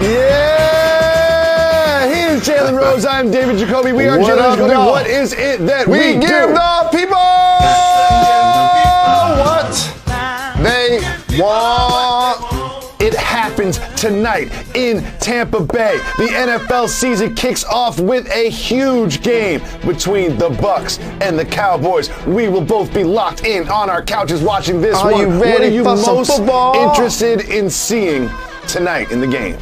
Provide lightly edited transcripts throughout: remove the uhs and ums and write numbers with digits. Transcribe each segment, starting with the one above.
Yeah! He is Jalen Rose. I'm David Jacoby. We are Jalen and Jacoby. What is it that we give do? the people what they want? It happens tonight in Tampa Bay. The NFL season kicks off with a huge game between the Bucs and the Cowboys. We will both be locked in on our couches watching this one. You ready what are you for some most football? interested in seeing tonight in the game?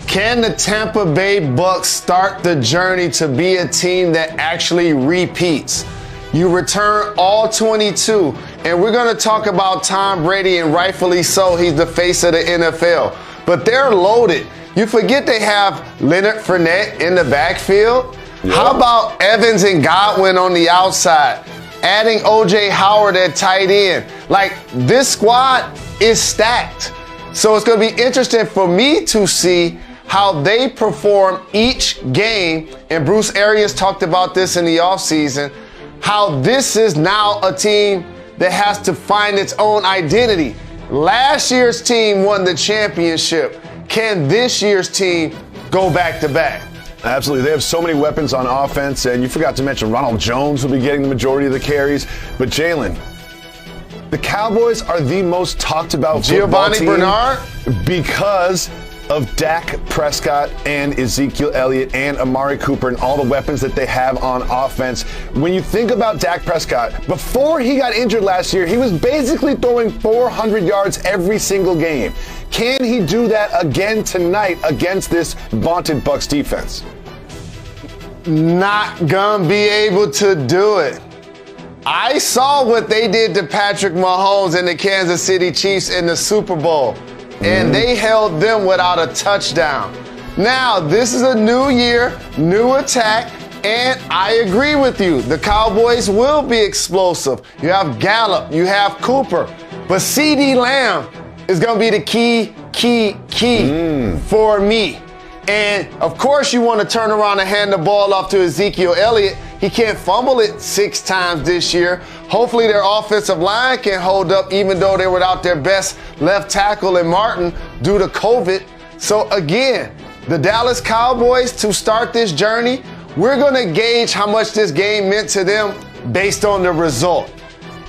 Can the Tampa Bay Bucs start the journey to be a team that actually repeats? You return all 22, and we're going to talk about Tom Brady, and rightfully so. He's the face of the NFL. But they're loaded. You forget they have Leonard Fournette in the backfield. Yep. How about Evans and Godwin on the outside? Adding O.J. Howard at tight end. Like, this squad is stacked. So it's going to be interesting for me to see how they perform each game. And Bruce Arians talked about this in the offseason, how this is now a team that has to find its own identity. Last year's team won the championship. Can this year's team go back-to-back? Absolutely. They have so many weapons on offense, and you forgot to mention Ronald Jones will be getting the majority of the carries. But Jalen, the Cowboys are the most talked about football team Bernard? Because of Dak Prescott and Ezekiel Elliott and Amari Cooper and all the weapons that they have on offense. When you think about Dak Prescott, before he got injured last year, he was basically throwing 400 yards every single game. Can he do that again tonight against this vaunted Bucs defense? Not gonna be able to do it. I saw what they did to Patrick Mahomes and the Kansas City Chiefs in the Super Bowl. And they held them without a touchdown. Now, this is a new year, new attack, and I agree with you. The Cowboys will be explosive. You have Gallup, you have Cooper, but CeeDee Lamb is going to be the key for me. And, of course, you want to turn around and hand the ball off to Ezekiel Elliott. He can't fumble it 6 times this year. Hopefully their offensive line can hold up, even though they were without their best left tackle in Martin due to COVID. So, again, the Dallas Cowboys, to start this journey, we're going to gauge how much this game meant to them based on the result.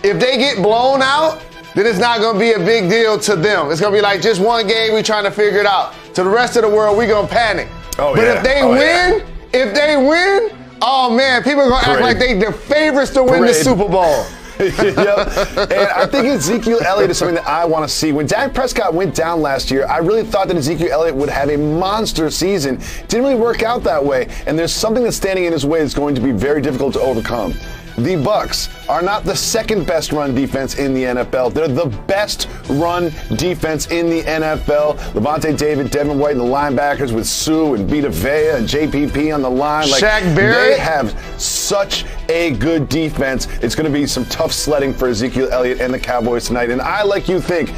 If they get blown out, then it's not going to be a big deal to them. It's going to be like just one game, we're trying to figure it out. To the rest of the world, we're going to panic. But if they win, oh man, people are going to act like they the favorites to win the Super Bowl. Yep. And I think Ezekiel Elliott is something that I want to see. When Dak Prescott went down last year, I really thought that Ezekiel Elliott would have a monster season. Didn't really work out that way, and there's something that's standing in his way that's going to be very difficult to overcome. The Bucs are not the second best run defense in the NFL. They're the best run defense in the NFL. Levante David, Devin White, and the linebackers with Sue and Vita Vea and JPP on the line. Shaq Barrett. They have such a good defense. It's going to be some tough sledding for Ezekiel Elliott and the Cowboys tonight. And I, like you, think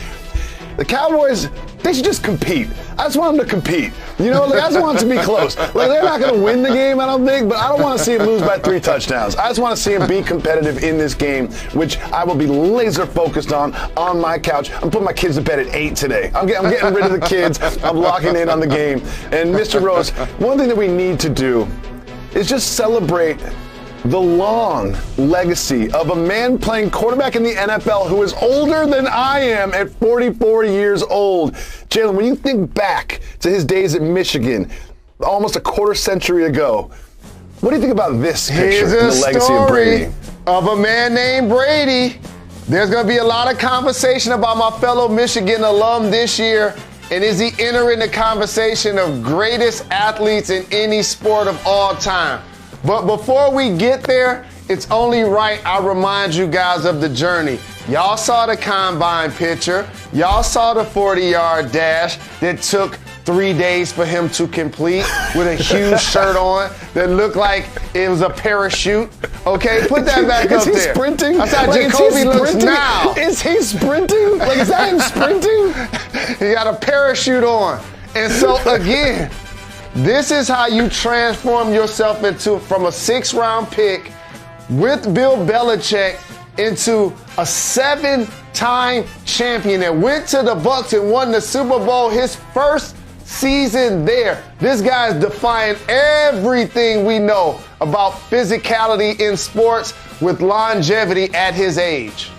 the Cowboys, they should just compete. I just want them to compete. You know, I just want it to be close. They're not going to win the game, I don't think, but I don't want to see them lose by 3 touchdowns. I just want to see them be competitive in this game, which I will be laser focused on my couch. I'm putting my kids to bed at 8 today. I'm getting rid of the kids. I'm locking in on the game. And Mr. Rose, one thing that we need to do is just celebrate the long legacy of a man playing quarterback in the NFL who is older than I am at 44 years old. Jalen, when you think back to his days at Michigan, almost a quarter century ago, what do you think about this picture in the legacy of Brady? Of a man named Brady. There's going to be a lot of conversation about my fellow Michigan alum this year. And is he entering the conversation of greatest athletes in any sport of all time? But before we get there, it's only right I remind you guys of the journey. Y'all saw the combine picture. Y'all saw the 40-yard dash that took 3 days for him to complete with a huge shirt on that looked like it was a parachute. Okay, put that back up there. Is he sprinting? That's how Jacoby looks now. Is he sprinting? Is that him sprinting? He got a parachute on. And so, again, this is how you transform yourself from a 6th-round pick with Bill Belichick into a 7-time champion that went to the Bucs and won the Super Bowl his first season there. This guy's defying everything we know about physicality in sports with longevity at his age.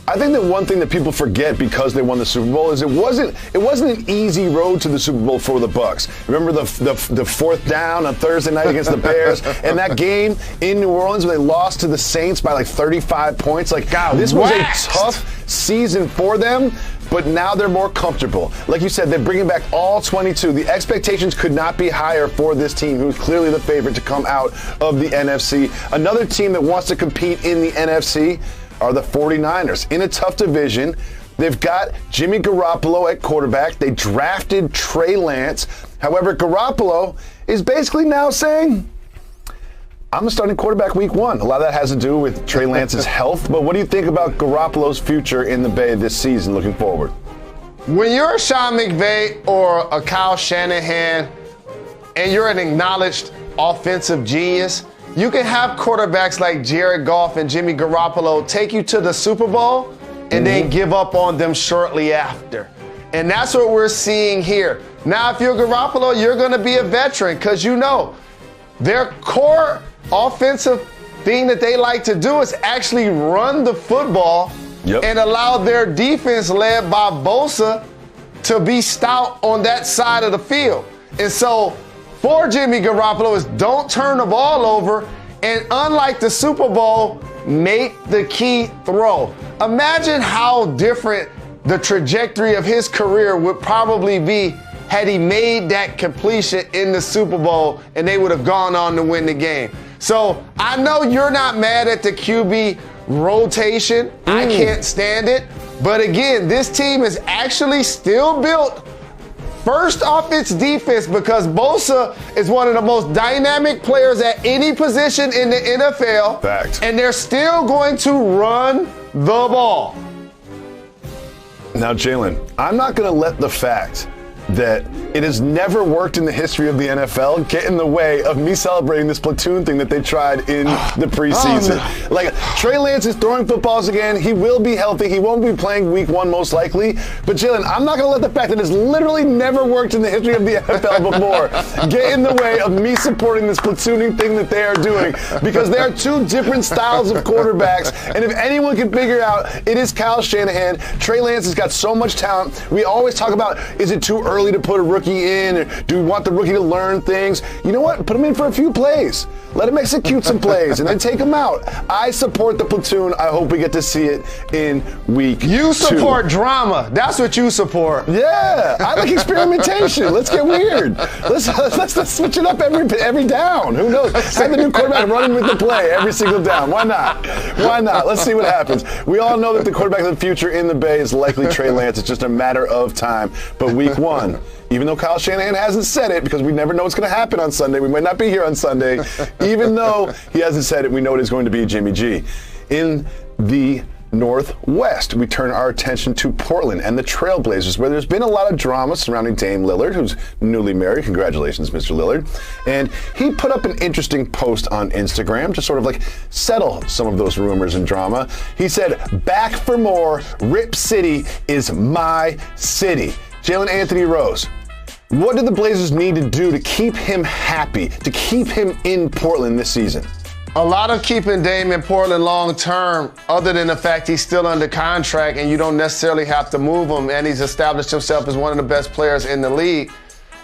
I think that one thing that people forget because they won the Super Bowl is it wasn't an easy road to the Super Bowl for the Bucs. Remember the fourth down on Thursday night against the Bears, and that game in New Orleans where they lost to the Saints by like 35 points. Like, this was a tough season for them, but now they're more comfortable. Like you said, they're bringing back all 22. The expectations could not be higher for this team, who's clearly the favorite to come out of the NFC. Another team that wants to compete in the NFC are the 49ers. In a tough division, they've got Jimmy Garoppolo at quarterback. They drafted Trey Lance. However, Garoppolo is basically now saying, I'm the starting quarterback week 1. A lot of that has to do with Trey Lance's health, but what do you think about Garoppolo's future in the Bay this season looking forward? When you're a Sean McVay or a Kyle Shanahan and you're an acknowledged offensive genius, you can have quarterbacks like Jared Goff and Jimmy Garoppolo take you to the Super Bowl and then give up on them shortly after. And that's what we're seeing here. Now, if you're Garoppolo, you're going to be a veteran because you know their core offensive thing that they like to do is actually run the football and allow their defense led by Bosa to be stout on that side of the field. And so for Jimmy Garoppolo is don't turn the ball over, and unlike the Super Bowl, make the key throw. Imagine how different the trajectory of his career would probably be had he made that completion in the Super Bowl and they would have gone on to win the game. So I know you're not mad at the QB rotation. I can't stand it. But again, this team is actually still built first off its defense because Bosa is one of the most dynamic players at any position in the NFL. Fact. And they're still going to run the ball. Now, Jalen, I'm not going to let the fact that it has never worked in the history of the NFL get in the way of me celebrating this platoon thing that they tried in the preseason. Like, Trey Lance is throwing footballs again. He will be healthy. He won't be playing week 1 most likely. But, Jalen, I'm not going to let the fact that it's literally never worked in the history of the NFL before get in the way of me supporting this platooning thing that they are doing, because they are two different styles of quarterbacks. And if anyone can figure out, it is Kyle Shanahan. Trey Lance has got so much talent. We always talk about, is it too early to put a rookie in, or do we want the rookie to learn things? You know what? Put him in for a few plays. Let him execute some plays and then take him out. I support the platoon. I hope we get to see it in week 2. You support drama. That's what you support. Yeah, I like experimentation. Let's get weird. Let's switch it up every down. Who knows? Have the new quarterback running with the play every single down. Why not? Why not? Let's see what happens. We all know that the quarterback of the future in the Bay is likely Trey Lance. It's just a matter of time. But week 1, even though Kyle Shanahan hasn't said it, because we never know what's going to happen on Sunday. We might not be here on Sunday. Even though he hasn't said it, we know it is going to be Jimmy G. In the Northwest, we turn our attention to Portland and the Trailblazers, where there's been a lot of drama surrounding Dame Lillard, who's newly married. Congratulations, Mr. Lillard. And he put up an interesting post on Instagram to sort of like settle some of those rumors and drama. He said, "Back for more. Rip City is my city." Jalen Anthony Rose, what do the Blazers need to do to keep him happy, to keep him in Portland this season? A lot of keeping Dame in Portland long term, other than the fact he's still under contract and you don't necessarily have to move him, and he's established himself as one of the best players in the league,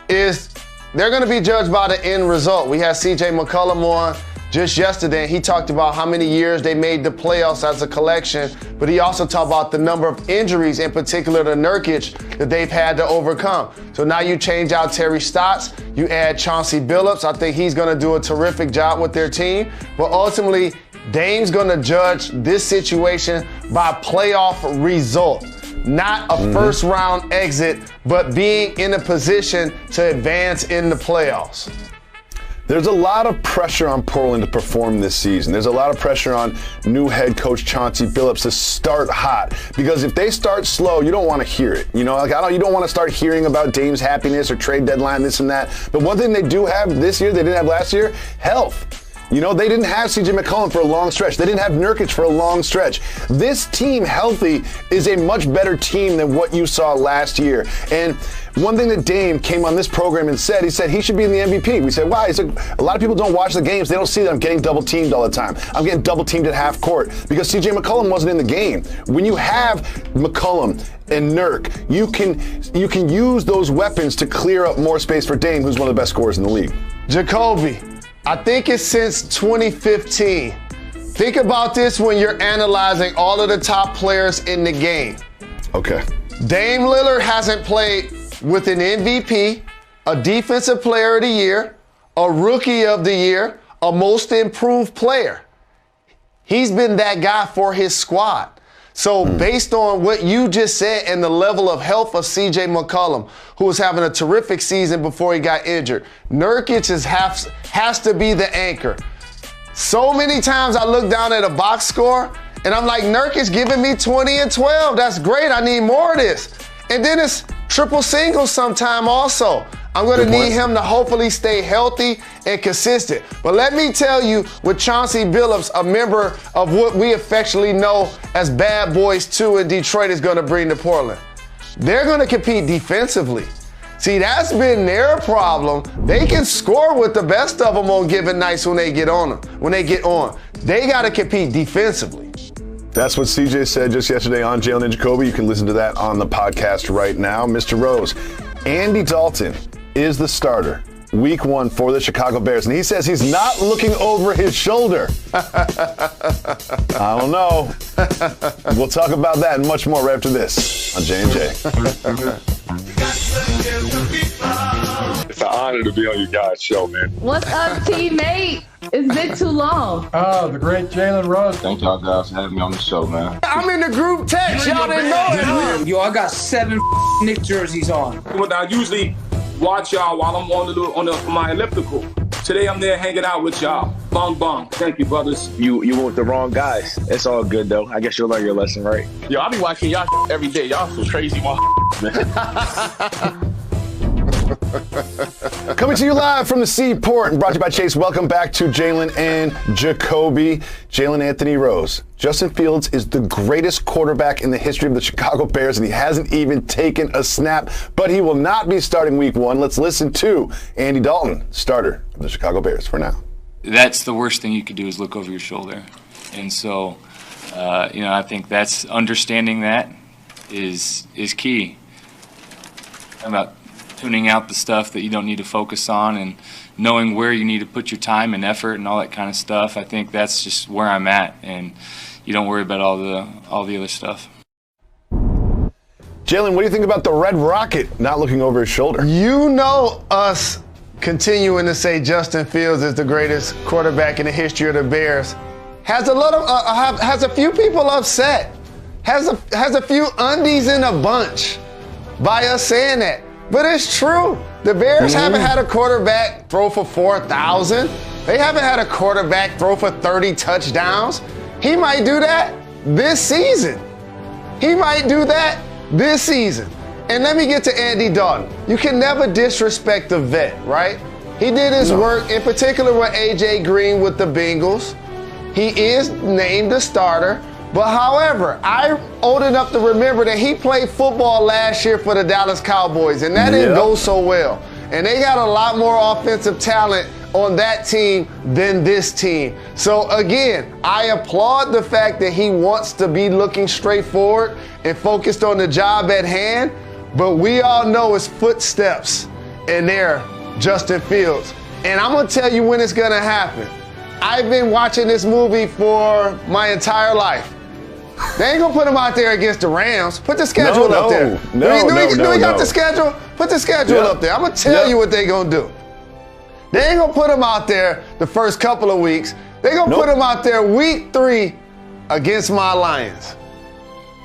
is they're going to be judged by the end result. We had CJ McCollum on just yesterday, and he talked about how many years they made the playoffs as a collection, but he also talked about the number of injuries, in particular the Nurkic, that they've had to overcome. So now you change out Terry Stotts, you add Chauncey Billups. I think he's going to do a terrific job with their team, but ultimately Dame's going to judge this situation by playoff result. Not a first round exit, but being in a position to advance in the playoffs. There's a lot of pressure on Portland to perform this season. There's a lot of pressure on new head coach Chauncey Billups to start hot, because if they start slow, you don't want to hear it. You know, like you don't want to start hearing about Dame's happiness or trade deadline, this and that. But one thing they do have this year, they didn't have last year, health. You know, they didn't have CJ McCollum for a long stretch. They didn't have Nurkic for a long stretch. This team, healthy, is a much better team than what you saw last year. And one thing that Dame came on this program and said, he said he should be in the MVP. We said, why? He said, a lot of people don't watch the games. They don't see that I'm getting double teamed all the time. I'm getting double teamed at half court because CJ McCollum wasn't in the game. When you have McCollum and Nurk, you can use those weapons to clear up more space for Dame, who's one of the best scorers in the league. Jacoby, I think it's since 2015. Think about this when you're analyzing all of the top players in the game. Okay. Dame Lillard hasn't played with an MVP, a Defensive Player of the Year, a Rookie of the Year, a Most Improved Player. He's been that guy for his squad. So based on what you just said and the level of health of CJ McCollum, who was having a terrific season before he got injured, Nurkic has to be the anchor. So many times I look down at a box score and I'm like, Nurkic giving me 20 and 12. That's great. I need more of this. And then it's triple singles sometime also. I'm going to need him to hopefully stay healthy and consistent. But let me tell you, with Chauncey Billups, a member of what we affectionately know as Bad Boys 2 in Detroit, is going to bring to Portland. They're going to compete defensively. See, that's been their problem. They can score with the best of them on given nights when they get on. They got to compete defensively. That's what CJ said just yesterday on Jalen and Jacoby. You can listen to that on the podcast right now. Mr. Rose, Andy Dalton is the starter week 1 for the Chicago Bears, and he says he's not looking over his shoulder. I don't know. We'll talk about that and much more right after this on J&J. It's an honor to be on you guys' show, man. What's up, teammate? It's been too long. Oh, the great Jalen Rose. Thank y'all guys for having me on the show, man. I'm in the group text. Y'all didn't know it, huh? Yo, I got 7 Knicks jerseys on. I usually watch y'all while I'm on my elliptical. Today I'm there hanging out with y'all. Bong bong. Thank you, brothers. You went with the wrong guys. It's all good though. I guess you'll learn your lesson, right? Yo, I be watching y'all every day. Y'all some crazy man. Coming to you live from the Seaport and brought to you by Chase. Welcome back to Jalen and Jacoby. Jalen Anthony Rose. Justin Fields is the greatest quarterback in the history of the Chicago Bears, and he hasn't even taken a snap, but he will not be starting week 1. Let's listen to Andy Dalton, starter of the Chicago Bears for now. That's the worst thing you could do is look over your shoulder. And so, I think that's understanding that is key. About tuning out the stuff that you don't need to focus on and knowing where you need to put your time and effort and all that kind of stuff. I think that's just where I'm at, and you don't worry about all the other stuff. Jalen, what do you think about the Red Rocket not looking over his shoulder? You know us continuing to say Justin Fields is the greatest quarterback in the history of the Bears has a few people upset. Has a few undies in a bunch by us saying that. But it's true. The Bears haven't had a quarterback throw for 4,000. They haven't had a quarterback throw for 30 touchdowns. He might do that this season. And let me get to Andy Dalton. You can never disrespect the vet, right? He did his work, in particular with A.J. Green with the Bengals. He is named the starter. But however, I'm old enough to remember that he played football last year for the Dallas Cowboys, and that didn't go so well. And they got a lot more offensive talent on that team than this team. So again, I applaud the fact that he wants to be looking straight forward and focused on the job at hand, but we all know his footsteps in there, Justin Fields. And I'm gonna tell you when it's gonna happen. I've been watching this movie for my entire life. They ain't gonna put him out there against the Rams. Put the schedule up there. Do we got the schedule? Put the schedule up there. I'm gonna tell you what they gonna do. They ain't gonna put him out there the first couple of weeks. They gonna put him out there week 3 against my Lions.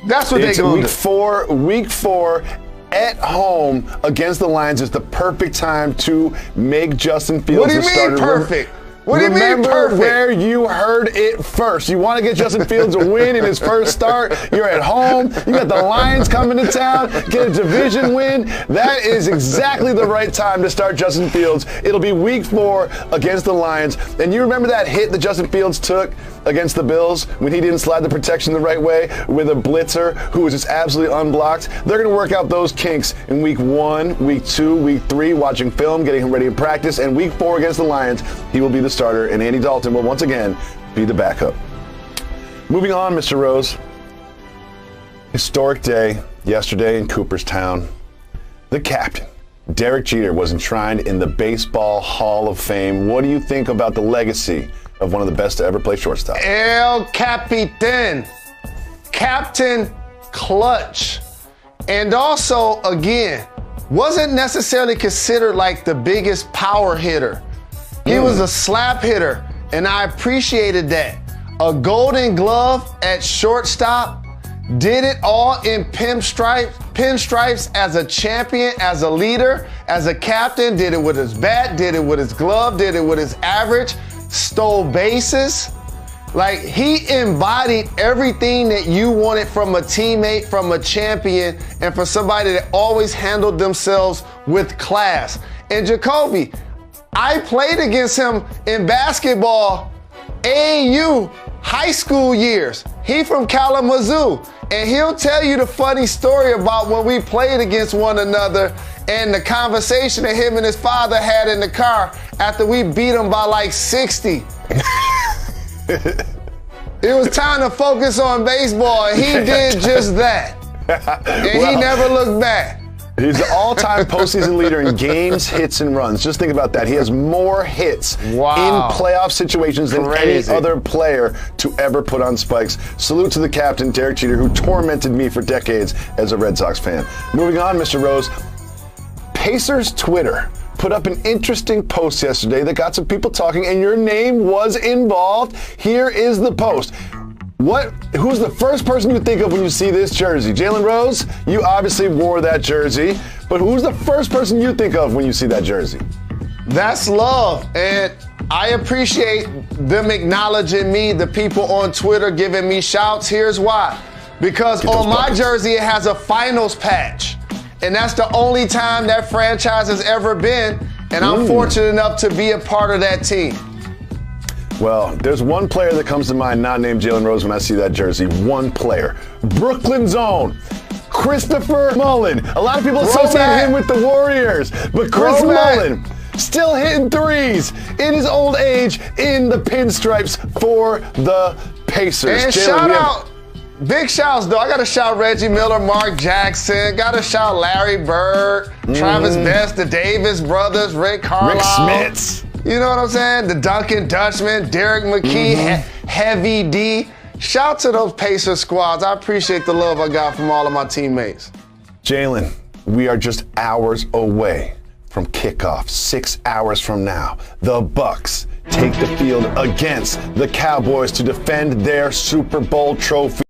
That's what they gonna do. Week four at home against the Lions is the perfect time to make Justin Fields the starter. What do you mean perfect? What do you mean Remember perfect? where you heard it first. You want to get Justin Fields a win in his first start. You're at home. You got the Lions coming to town. Get a division win. That is exactly the right time to start Justin Fields. It'll be week 4 against the Lions. And you remember that hit that Justin Fields took against the Bills when he didn't slide the protection the right way with a blitzer who was just absolutely unblocked? They're going to work out those kinks in week 1, week 2, week 3, watching film, getting him ready in practice. And week 4 against the Lions, he will be the starter, and Andy Dalton will once again be the backup. Moving on, Mr. Rose. Historic day yesterday in Cooperstown. The captain, Derek Jeter, was enshrined in the Baseball Hall of Fame. What do you think about the legacy of one of the best to ever play shortstop? El Capitan, Captain Clutch. And also, again, wasn't necessarily considered like the biggest power hitter. He was a slap hitter, and I appreciated that. A Golden Glove at shortstop, did it all in pinstripes as a champion, as a leader, as a captain, did it with his bat, did it with his glove, did it with his average, stole bases. Like, he embodied everything that you wanted from a teammate, from a champion, and from somebody that always handled themselves with class. And Jacoby, I played against him in basketball, AAU, high school years. He from Kalamazoo, and he'll tell you the funny story about when we played against one another and the conversation that him and his father had in the car after we beat him by like 60. It was time to focus on baseball, and he did just that. And he never looked back. He's the all-time postseason leader in games, hits, and runs. Just think about that. He has more hits in playoff situations than any other player to ever put on spikes. Salute to the captain, Derek Jeter, who tormented me for decades as a Red Sox fan. Moving on, Mr. Rose. Pacers Twitter put up an interesting post yesterday that got some people talking, and your name was involved. Here is the post. Who's the first person you think of when you see this jersey? Jalen Rose, you obviously wore that jersey, but who's the first person you think of when you see that jersey? That's love, and I appreciate them acknowledging me, the people on Twitter giving me shouts. Here's why. Because on my jersey, it has a finals patch, and that's the only time that franchise has ever been, and I'm fortunate enough to be a part of that team. Well, there's one player that comes to mind not named Jalen Rose when I see that jersey. One player. Brooklyn's own Christopher Mullin. A lot of people associate him with the Warriors, but Chris Mullin still hitting threes in his old age in the pinstripes for the Pacers. And shout out, big shouts though. I got to shout Reggie Miller, Mark Jackson. Got to shout Larry Bird, Travis Best, the Davis brothers, Rick Carlisle. Rick Smits. You know what I'm saying? The Duncan Dutchman, Derek McKee, Heavy D. Shout to those Pacer squads. I appreciate the love I got from all of my teammates. Jalen, we are just hours away from kickoff. 6 hours from now, the Bucks take the field against the Cowboys to defend their Super Bowl trophy.